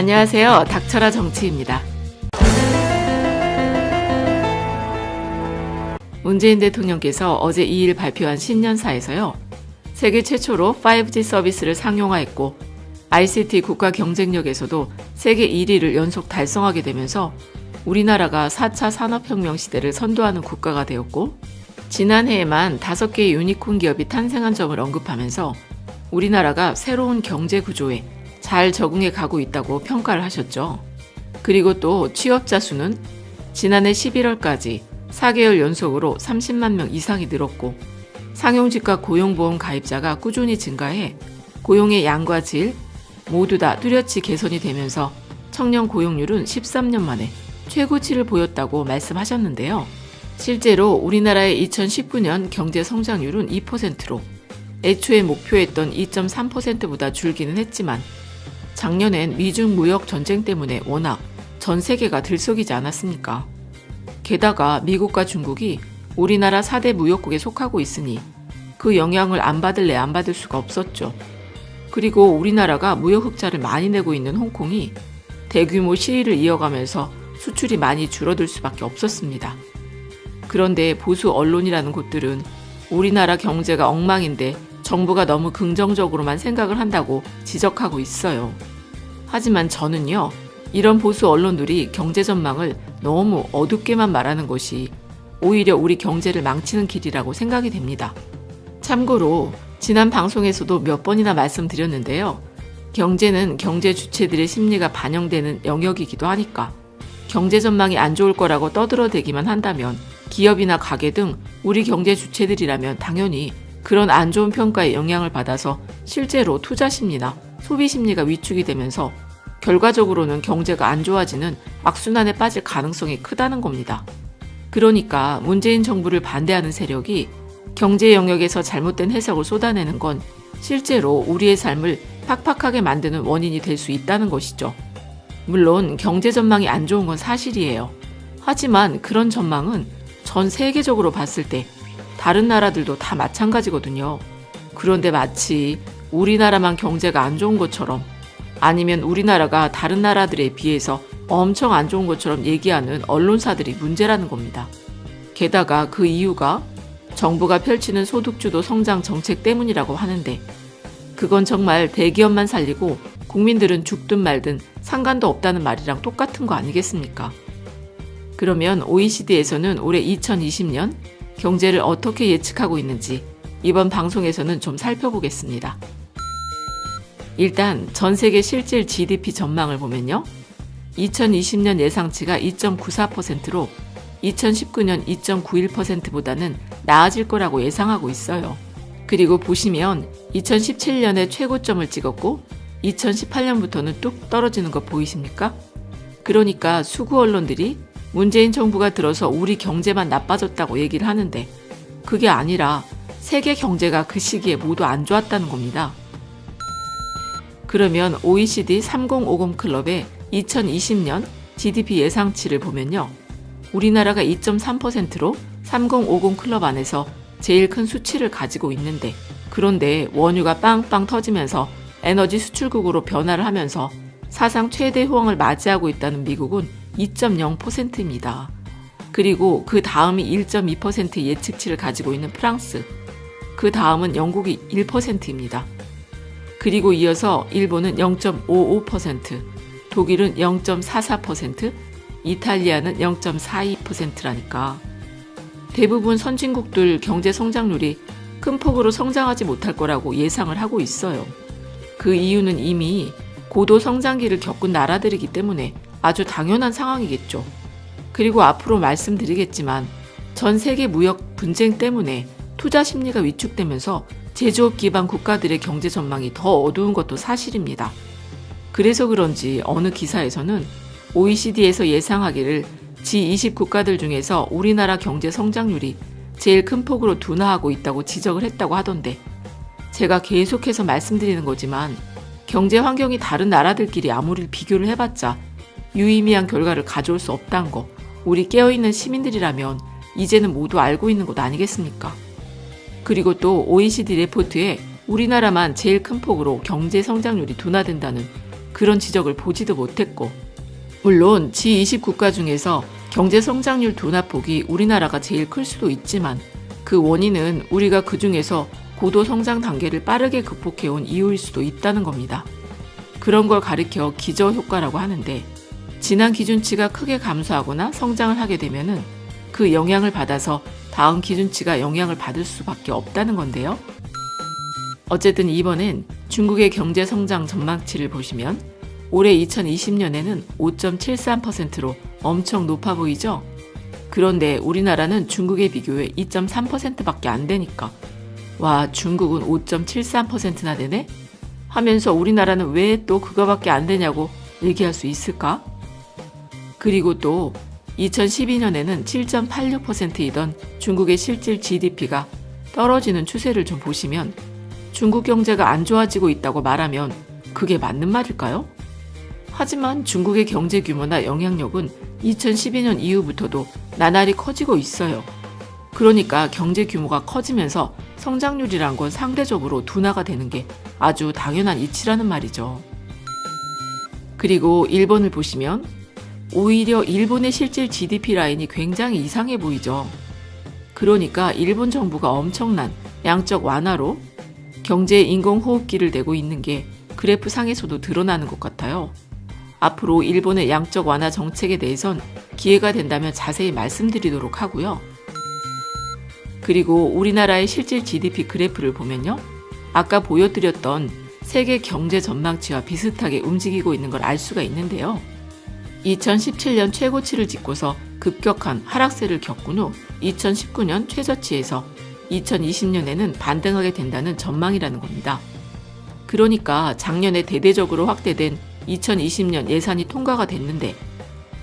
안녕하세요. 닥쳐라 정치입니다. 문재인 대통령께서 어제 2일 발표한 신년사에서요. 세계 최초로 5G 서비스를 상용화했고 ICT 국가 경쟁력에서도 세계 1위를 연속 달성하게 되면서 우리나라가 4차 산업혁명 시대를 선도하는 국가가 되었고 지난해에만 5개의 유니콘 기업이 탄생한 점을 언급하면서 우리나라가 새로운 경제 구조에 잘 적응해 가고 있다고 평가를 하셨죠. 그리고 또 취업자 수는 지난해 11월까지 4개월 연속으로 30만 명 이상이 늘었고 상용직과 고용보험 가입자가 꾸준히 증가해 고용의 양과 질 모두 다 뚜렷이 개선이 되면서 청년 고용률은 13년 만에 최고치를 보였다고 말씀하셨는데요. 실제로 우리나라의 2019년 경제 성장률은 2%로 애초에 목표했던 2.3%보다 줄기는 했지만 작년엔 미중 무역 전쟁 때문에 워낙 전 세계가 들썩이지 않았습니까? 게다가 미국과 중국이 우리나라 4대 무역국에 속하고 있으니 그 영향을 안 받을래 안 받을 수가 없었죠. 그리고 우리나라가 무역 흑자를 많이 내고 있는 홍콩이 대규모 시위를 이어가면서 수출이 많이 줄어들 수밖에 없었습니다. 그런데 보수 언론이라는 곳들은 우리나라 경제가 엉망인데 정부가 너무 긍정적으로만 생각을 한다고 지적하고 있어요. 하지만 저는요, 이런 보수 언론들이 경제 전망을 너무 어둡게만 말하는 것이 오히려 우리 경제를 망치는 길이라고 생각이 됩니다. 참고로 지난 방송에서도 몇 번이나 말씀드렸는데요. 경제는 경제 주체들의 심리가 반영되는 영역이기도 하니까 경제 전망이 안 좋을 거라고 떠들어대기만 한다면 기업이나 가게 등 우리 경제 주체들이라면 당연히 그런 안 좋은 평가에 영향을 받아서 실제로 투자 심리나 소비 심리가 위축이 되면서 결과적으로는 경제가 안 좋아지는 악순환에 빠질 가능성이 크다는 겁니다. 그러니까 문재인 정부를 반대하는 세력이 경제 영역에서 잘못된 해석을 쏟아내는 건 실제로 우리의 삶을 팍팍하게 만드는 원인이 될 수 있다는 것이죠. 물론 경제 전망이 안 좋은 건 사실이에요. 하지만 그런 전망은 전 세계적으로 봤을 때 다른 나라들도 다 마찬가지거든요. 그런데 마치 우리나라만 경제가 안 좋은 것처럼 아니면 우리나라가 다른 나라들에 비해서 엄청 안 좋은 것처럼 얘기하는 언론사들이 문제라는 겁니다. 게다가 그 이유가 정부가 펼치는 소득주도 성장 정책 때문이라고 하는데 그건 정말 대기업만 살리고 국민들은 죽든 말든 상관도 없다는 말이랑 똑같은 거 아니겠습니까? 그러면 OECD에서는 올해 2020년 경제를 어떻게 예측하고 있는지 이번 방송에서는 좀 살펴보겠습니다. 일단 전 세계 실질 GDP 전망을 보면요. 2020년 예상치가 2.94%로 2019년 2.91%보다는 나아질 거라고 예상하고 있어요. 그리고 보시면 2017년에 최고점을 찍었고 2018년부터는 뚝 떨어지는 거 보이십니까? 그러니까 수구 언론들이 문재인 정부가 들어서 우리 경제만 나빠졌다고 얘기를 하는데 그게 아니라 세계 경제가 그 시기에 모두 안 좋았다는 겁니다. 그러면 OECD 3050 클럽의 2020년 GDP 예상치를 보면요. 우리나라가 2.3%로 3050 클럽 안에서 제일 큰 수치를 가지고 있는데 그런데 원유가 빵빵 터지면서 에너지 수출국으로 변화를 하면서 사상 최대 호황을 맞이하고 있다는 미국은 2.0%입니다. 그리고 그 다음이 1.2% 예측치를 가지고 있는 프랑스, 그 다음은 영국이 1%입니다. 그리고 이어서 일본은 0.55%, 독일은 0.44%, 이탈리아는 0.42%라니까. 대부분 선진국들 경제 성장률이 큰 폭으로 성장하지 못할 거라고 예상을 하고 있어요. 그 이유는 이미 고도 성장기를 겪은 나라들이기 때문에 아주 당연한 상황이겠죠. 그리고 앞으로 말씀드리겠지만 전 세계 무역 분쟁 때문에 투자 심리가 위축되면서 제조업 기반 국가들의 경제 전망이 더 어두운 것도 사실입니다. 그래서 그런지 어느 기사에서는 OECD에서 예상하기를 G20 국가들 중에서 우리나라 경제 성장률이 제일 큰 폭으로 둔화하고 있다고 지적을 했다고 하던데 제가 계속해서 말씀드리는 거지만 경제 환경이 다른 나라들끼리 아무리 비교를 해봤자 유의미한 결과를 가져올 수 없다는 거 우리 깨어있는 시민들이라면 이제는 모두 알고 있는 것 아니겠습니까? 그리고 또 OECD 레포트에 우리나라만 제일 큰 폭으로 경제 성장률이 둔화된다는 그런 지적을 보지도 못했고, 물론 G20 국가 중에서 경제 성장률 둔화폭이 우리나라가 제일 클 수도 있지만 그 원인은 우리가 그 중에서 고도 성장 단계를 빠르게 극복해온 이유일 수도 있다는 겁니다. 그런 걸 가리켜 기저효과라고 하는데, 지난 기준치가 크게 감소하거나 성장을 하게 되면은 그 영향을 받아서 다음 기준치가 영향을 받을 수밖에 없다는 건데요. 어쨌든 이번엔 중국의 경제 성장 전망치를 보시면 올해 2020년에는 5.73%로 엄청 높아 보이죠? 그런데 우리나라는 중국에 비교해 2.3%밖에 안 되니까 와, 중국은 5.73%나 되네? 하면서 우리나라는 왜 또 그거밖에 안 되냐고 얘기할 수 있을까? 그리고 또 2012년에는 7.86%이던 중국의 실질 GDP가 떨어지는 추세를 좀 보시면 중국 경제가 안 좋아지고 있다고 말하면 그게 맞는 말일까요? 하지만 중국의 경제 규모나 영향력은 2012년 이후부터도 나날이 커지고 있어요. 그러니까 경제 규모가 커지면서 성장률이란 건 상대적으로 둔화가 되는 게 아주 당연한 이치라는 말이죠. 그리고 일본을 보시면 오히려 일본의 실질 GDP 라인이 굉장히 이상해 보이죠. 그러니까 일본 정부가 엄청난 양적 완화로 경제에 인공호흡기를 대고 있는 게 그래프 상에서도 드러나는 것 같아요. 앞으로 일본의 양적 완화 정책에 대해선 기회가 된다면 자세히 말씀드리도록 하고요. 그리고 우리나라의 실질 GDP 그래프를 보면요. 아까 보여드렸던 세계 경제 전망치와 비슷하게 움직이고 있는 걸 알 수가 있는데요. 2017년 최고치를 찍고서 급격한 하락세를 겪은 후 2019년 최저치에서 2020년에는 반등하게 된다는 전망이라는 겁니다. 그러니까 작년에 대대적으로 확대된 2020년 예산이 통과가 됐는데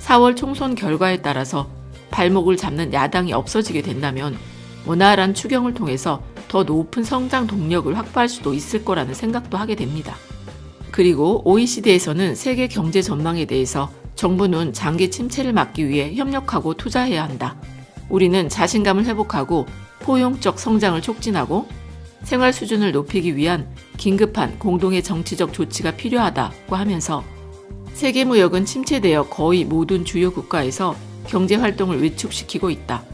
4월 총선 결과에 따라서 발목을 잡는 야당이 없어지게 된다면 원활한 추경을 통해서 더 높은 성장 동력을 확보할 수도 있을 거라는 생각도 하게 됩니다. 그리고 OECD에서는 세계 경제 전망에 대해서 정부는 장기 침체를 막기 위해 협력하고 투자해야 한다. 우리는 자신감을 회복하고 포용적 성장을 촉진하고 생활 수준을 높이기 위한 긴급한 공동의 정치적 조치가 필요하다고 하면서 세계 무역은 침체되어 거의 모든 주요 국가에서 경제 활동을 위축시키고 있다.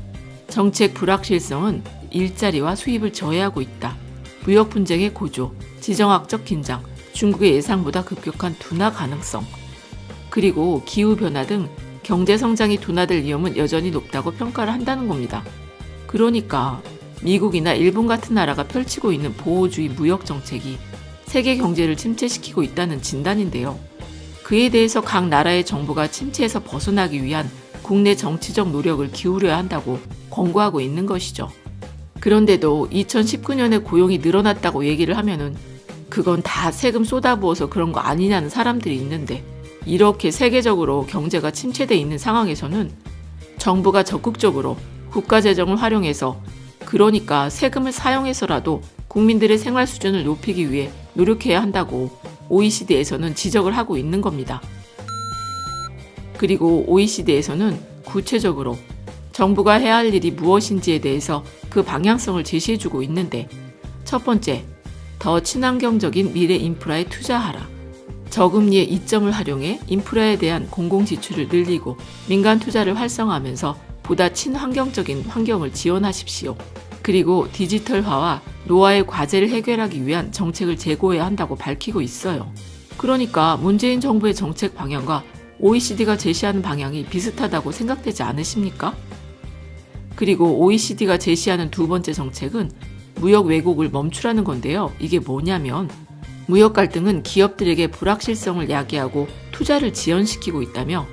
정책 불확실성은 일자리와 수입을 저해하고 있다. 무역 분쟁의 고조, 지정학적 긴장, 중국의 예상보다 급격한 둔화 가능성, 그리고 기후변화 등 경제 성장이 둔화될 위험은 여전히 높다고 평가를 한다는 겁니다. 그러니까 미국이나 일본 같은 나라가 펼치고 있는 보호주의 무역 정책이 세계 경제를 침체시키고 있다는 진단인데요. 그에 대해서 각 나라의 정부가 침체에서 벗어나기 위한 국내 정치적 노력을 기울여야 한다고 권고하고 있는 것이죠. 그런데도 2019년에 고용이 늘어났다고 얘기를 하면은 그건 다 세금 쏟아부어서 그런 거 아니냐는 사람들이 있는데, 이렇게 세계적으로 경제가 침체돼 있는 상황에서는 정부가 적극적으로 국가 재정을 활용해서, 그러니까 세금을 사용해서라도 국민들의 생활 수준을 높이기 위해 노력해야 한다고 OECD에서는 지적을 하고 있는 겁니다. 그리고 OECD에서는 구체적으로 정부가 해야 할 일이 무엇인지에 대해서 그 방향성을 제시해주고 있는데, 첫 번째, 더 친환경적인 미래 인프라에 투자하라. 저금리의 이점을 활용해 인프라에 대한 공공지출을 늘리고 민간 투자를 활성화하면서 보다 친환경적인 환경을 지원하십시오. 그리고 디지털화와 노화의 과제를 해결하기 위한 정책을 제고해야 한다고 밝히고 있어요. 그러니까 문재인 정부의 정책 방향과 OECD가 제시하는 방향이 비슷하다고 생각되지 않으십니까? 그리고 OECD가 제시하는 두 번째 정책은 무역 왜곡을 멈추라는 건데요. 이게 뭐냐면 무역 갈등은 기업들에게 불확실성을 야기하고 투자를 지연시키고 있다며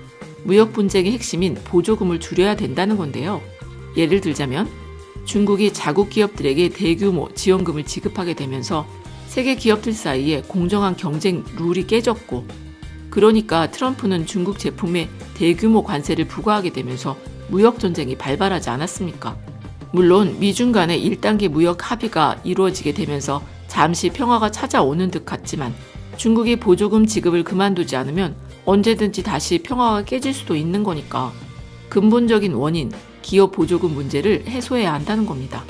무역 분쟁의 핵심인 보조금을 줄여야 된다는 건데요. 예를 들자면 중국이 자국 기업들에게 대규모 지원금을 지급하게 되면서 세계 기업들 사이에 공정한 경쟁 룰이 깨졌고, 그러니까 트럼프는 중국 제품에 대규모 관세를 부과하게 되면서 무역 전쟁이 발발하지 않았습니까? 물론 미중 간의 1단계 무역 합의가 이루어지게 되면서 잠시 평화가 찾아오는 듯 같지만 중국이 보조금 지급을 그만두지 않으면 언제든지 다시 평화가 깨질 수도 있는 거니까 근본적인 원인, 기업 보조금 문제를 해소해야 한다는 겁니다.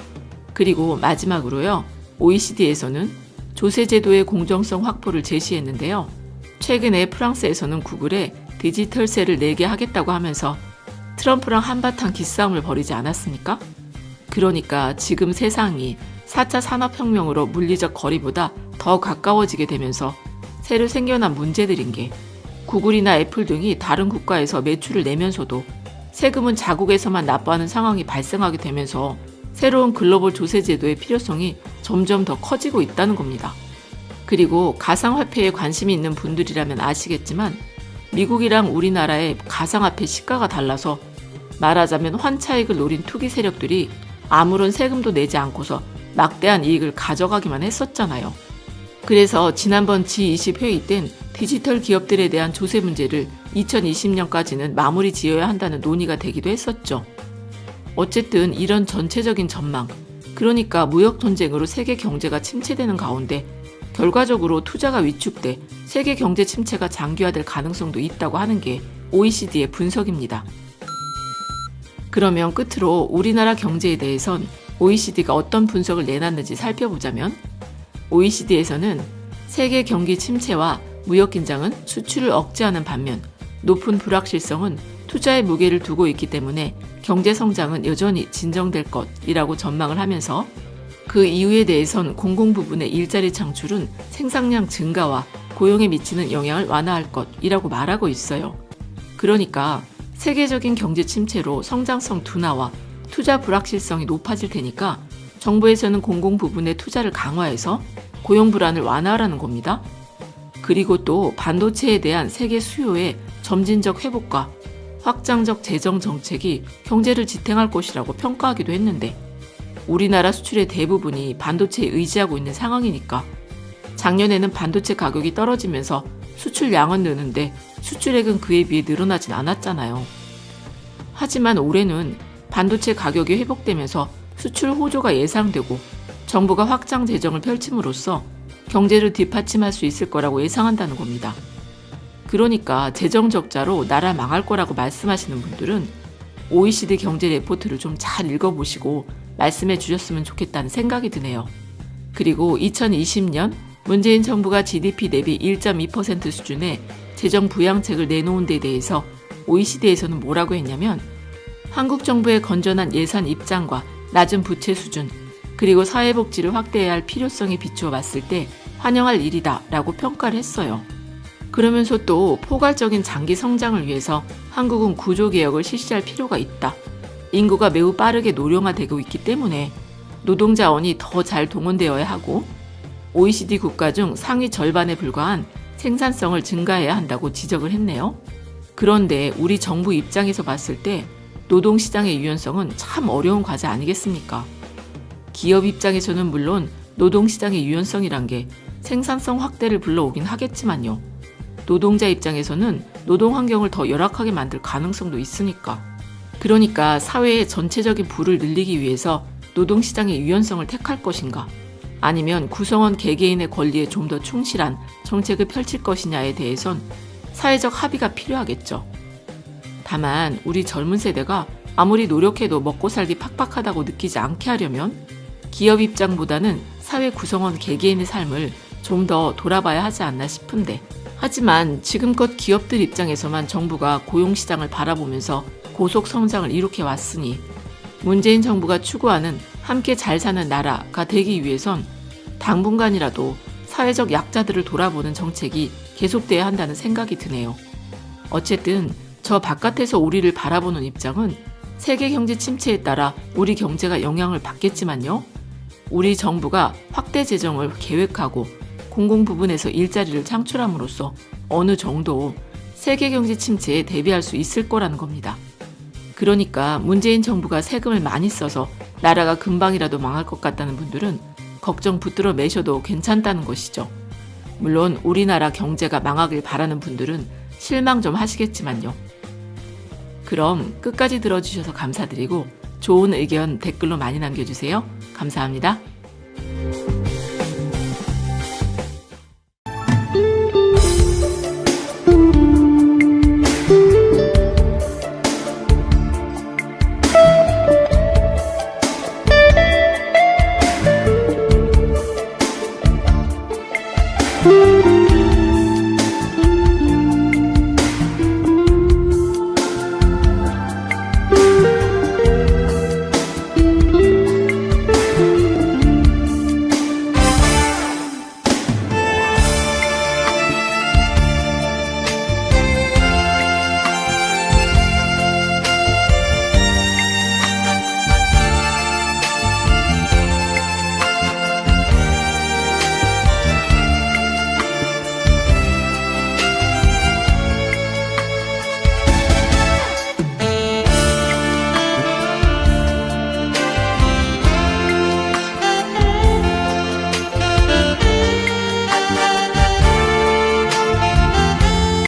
그리고 마지막으로요, OECD에서는 조세제도의 공정성 확보를 제시했는데요. 최근에 프랑스에서는 구글에 디지털세를 내게 하겠다고 하면서 트럼프랑 한바탕 기싸움을 벌이지 않았습니까? 그러니까 지금 세상이 4차 산업혁명으로 물리적 거리보다 더 가까워지게 되면서 새로 생겨난 문제들인 게 구글이나 애플 등이 다른 국가에서 매출을 내면서도 세금은 자국에서만 납부하는 상황이 발생하게 되면서 새로운 글로벌 조세 제도의 필요성이 점점 더 커지고 있다는 겁니다. 그리고 가상화폐에 관심이 있는 분들이라면 아시겠지만 미국이랑 우리나라의 가상화폐 시가가 달라서 말하자면 환차익을 노린 투기 세력들이 아무런 세금도 내지 않고서 막대한 이익을 가져가기만 했었잖아요. 그래서 지난번 G20 회의 땐 디지털 기업들에 대한 조세 문제를 2020년까지는 마무리 지어야 한다는 논의가 되기도 했었죠. 어쨌든 이런 전체적인 전망, 그러니까 무역 전쟁으로 세계 경제가 침체되는 가운데 결과적으로 투자가 위축돼 세계 경제 침체가 장기화될 가능성도 있다고 하는 게 OECD의 분석입니다. 그러면 끝으로 우리나라 경제에 대해선 OECD가 어떤 분석을 내놨는지 살펴보자면 OECD에서는 세계 경기 침체와 무역 긴장은 수출을 억제하는 반면 높은 불확실성은 투자의 무게를 두고 있기 때문에 경제 성장은 여전히 진정될 것이라고 전망을 하면서 그 이유에 대해선 공공 부분의 일자리 창출은 생산량 증가와 고용에 미치는 영향을 완화할 것이라고 말하고 있어요. 그러니까 세계적인 경제 침체로 성장성 둔화와 투자 불확실성이 높아질 테니까 정부에서는 공공 부분의 투자를 강화해서 고용 불안을 완화하라는 겁니다. 그리고 또 반도체에 대한 세계 수요의 점진적 회복과 확장적 재정 정책이 경제를 지탱할 것이라고 평가하기도 했는데 우리나라 수출의 대부분이 반도체에 의지하고 있는 상황이니까 작년에는 반도체 가격이 떨어지면서 수출량은 느는데 수출액은 그에 비해 늘어나진 않았잖아요. 하지만 올해는 반도체 가격이 회복되면서 수출 호조가 예상되고 정부가 확장 재정을 펼침으로써 경제를 뒷받침할 수 있을 거라고 예상한다는 겁니다. 그러니까 재정 적자로 나라 망할 거라고 말씀하시는 분들은 OECD 경제 레포트를 좀 잘 읽어보시고 말씀해 주셨으면 좋겠다는 생각이 드네요. 그리고 2020년 문재인 정부가 GDP 대비 1.2% 수준의 재정 부양책을 내놓은 데 대해서 OECD에서는 뭐라고 했냐면 한국 정부의 건전한 예산 입장과 낮은 부채 수준, 그리고 사회복지를 확대해야 할 필요성에 비추어 봤을 때 환영할 일이다 라고 평가를 했어요. 그러면서 또 포괄적인 장기 성장을 위해서 한국은 구조개혁을 실시할 필요가 있다. 인구가 매우 빠르게 노령화되고 있기 때문에 노동자원이 더 잘 동원되어야 하고 OECD 국가 중 상위 절반에 불과한 생산성을 증가해야 한다고 지적을 했네요. 그런데 우리 정부 입장에서 봤을 때 노동시장의 유연성은 참 어려운 과제 아니겠습니까? 기업 입장에서는 물론 노동시장의 유연성이란 게 생산성 확대를 불러오긴 하겠지만요. 노동자 입장에서는 노동 환경을 더 열악하게 만들 가능성도 있으니까. 그러니까 사회의 전체적인 부를 늘리기 위해서 노동시장의 유연성을 택할 것인가, 아니면 구성원 개개인의 권리에 좀 더 충실한 정책을 펼칠 것이냐에 대해선 사회적 합의가 필요하겠죠. 다만 우리 젊은 세대가 아무리 노력해도 먹고 살기 팍팍하다고 느끼지 않게 하려면 기업 입장보다는 사회 구성원 개개인의 삶을 좀 더 돌아봐야 하지 않나 싶은데, 하지만 지금껏 기업들 입장에서만 정부가 고용시장을 바라보면서 고속 성장을 이룩해 왔으니 문재인 정부가 추구하는 함께 잘 사는 나라가 되기 위해선 당분간이라도 사회적 약자들을 돌아보는 정책이 계속돼야 한다는 생각이 드네요. 어쨌든 저 바깥에서 우리를 바라보는 입장은 세계 경제 침체에 따라 우리 경제가 영향을 받겠지만요. 우리 정부가 확대 재정을 계획하고 공공 부분에서 일자리를 창출함으로써 어느 정도 세계 경제 침체에 대비할 수 있을 거라는 겁니다. 그러니까 문재인 정부가 세금을 많이 써서 나라가 금방이라도 망할 것 같다는 분들은 걱정 붙들어 매셔도 괜찮다는 것이죠. 물론 우리나라 경제가 망하길 바라는 분들은 실망 좀 하시겠지만요. 그럼 끝까지 들어주셔서 감사드리고 좋은 의견 댓글로 많이 남겨주세요. 감사합니다.